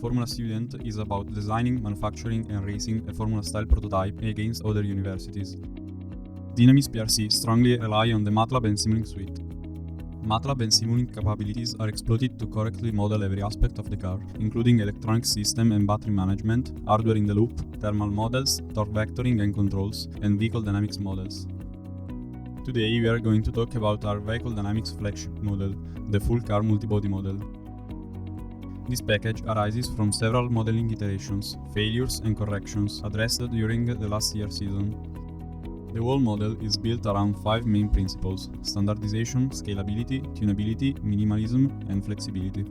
Formula student is about designing, manufacturing and racing a Formula-style prototype against other universities. Dynamis PRC strongly rely on the MATLAB and Simulink suite. MATLAB and Simulink capabilities are exploited to correctly model every aspect of the car, including electronic system and battery management, hardware in the loop, thermal models, torque vectoring and controls, and vehicle dynamics models. Today we are going to talk about our vehicle dynamics flagship model, the full car MultiBody model. This package arises from several modeling iterations, failures and corrections addressed during the last year season. The whole model is built around 5 main principles: standardization, scalability, tunability, minimalism, and flexibility.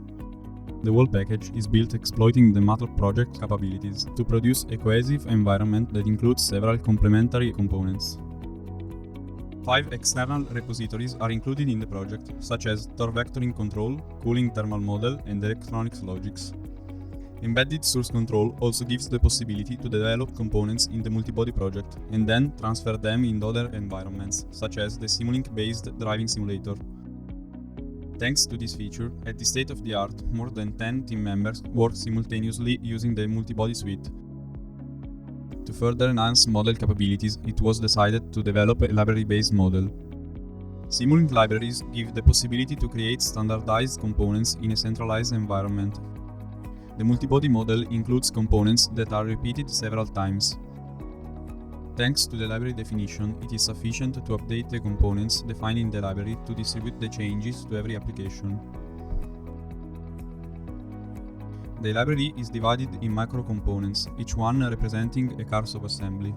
The whole package is built exploiting the MATLAB project capabilities to produce a cohesive environment that includes several complementary components. 5 external repositories are included in the project, such as torque vectoring control, cooling thermal model, and electronics logics. Embedded source control also gives the possibility to develop components in the MultiBody project and then transfer them in other environments, such as the Simulink-based driving simulator. Thanks to this feature, at the state-of-the-art, more than 10 team members work simultaneously using the MultiBody suite. To further enhance model capabilities, it was decided to develop a library-based model. Simulink libraries give the possibility to create standardized components in a centralized environment. The MultiBody model includes components that are repeated several times. Thanks to the library definition, it is sufficient to update the components defined in the library to distribute the changes to every application. The library is divided in micro-components, each one representing a car subassembly.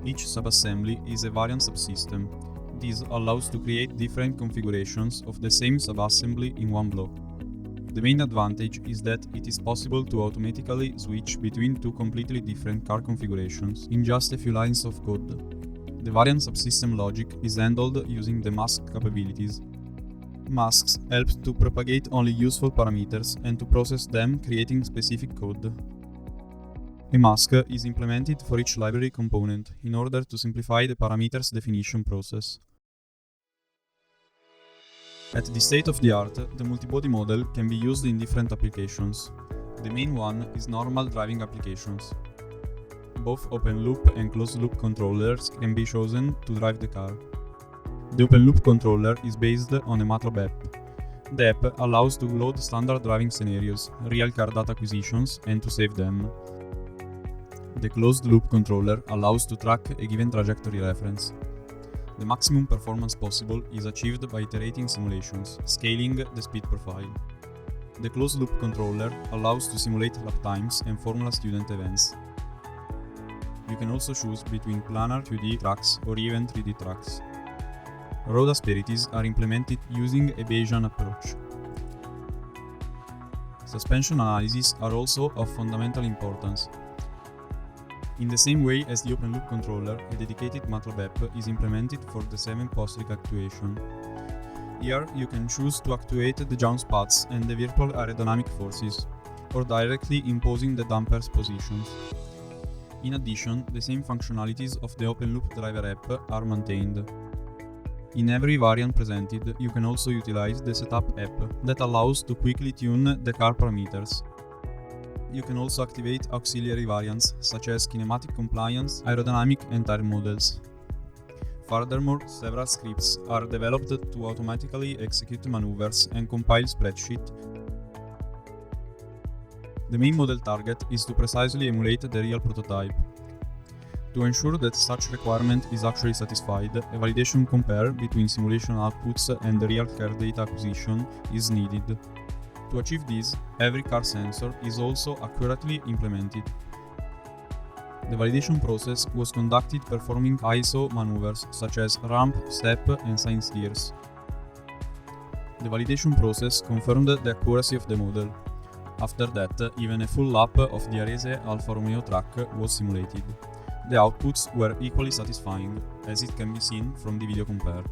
Each subassembly is a variant subsystem. This allows to create different configurations of the same subassembly in one block. The main advantage is that it is possible to automatically switch between two completely different car configurations in just a few lines of code. The variant subsystem logic is handled using the mask capabilities. Masks help to propagate only useful parameters and to process them, creating specific code. A mask is implemented for each library component in order to simplify the parameters definition process. At the state-of-the-art, the MultiBody model can be used in different applications. The main one is normal driving applications. Both open-loop and closed-loop controllers can be chosen to drive the car. The open-loop controller is based on a MATLAB app. The app allows to load standard driving scenarios, real car data acquisitions, and to save them. The closed-loop controller allows to track a given trajectory reference. The maximum performance possible is achieved by iterating simulations, scaling the speed profile. The closed-loop controller allows to simulate lap times and Formula student events. You can also choose between planar 2D tracks or even 3D tracks. Road asperities are implemented using a Bayesian approach. Suspension analyses are also of fundamental importance. In the same way as the open-loop controller, a dedicated MATLAB app is implemented for the 7-post actuation. Here you can choose to actuate the jounce paths and the virtual aerodynamic forces, or directly imposing the dampers positions. In addition, the same functionalities of the open-loop driver app are maintained. In every variant presented, you can also utilize the Setup app that allows to quickly tune the car parameters. You can also activate auxiliary variants such as kinematic compliance, aerodynamic and tire models. Furthermore, several scripts are developed to automatically execute maneuvers and compile spreadsheets. The main model target is to precisely emulate the real prototype. To ensure that such requirement is actually satisfied, a validation compare between simulation outputs and the real car data acquisition is needed. To achieve this, every car sensor is also accurately implemented. The validation process was conducted performing ISO maneuvers such as ramp, step, and sign steers. The validation process confirmed the accuracy of the model. After that, even a full lap of the Arese Alfa Romeo track was simulated. The outputs were equally satisfying, as it can be seen from the video compare.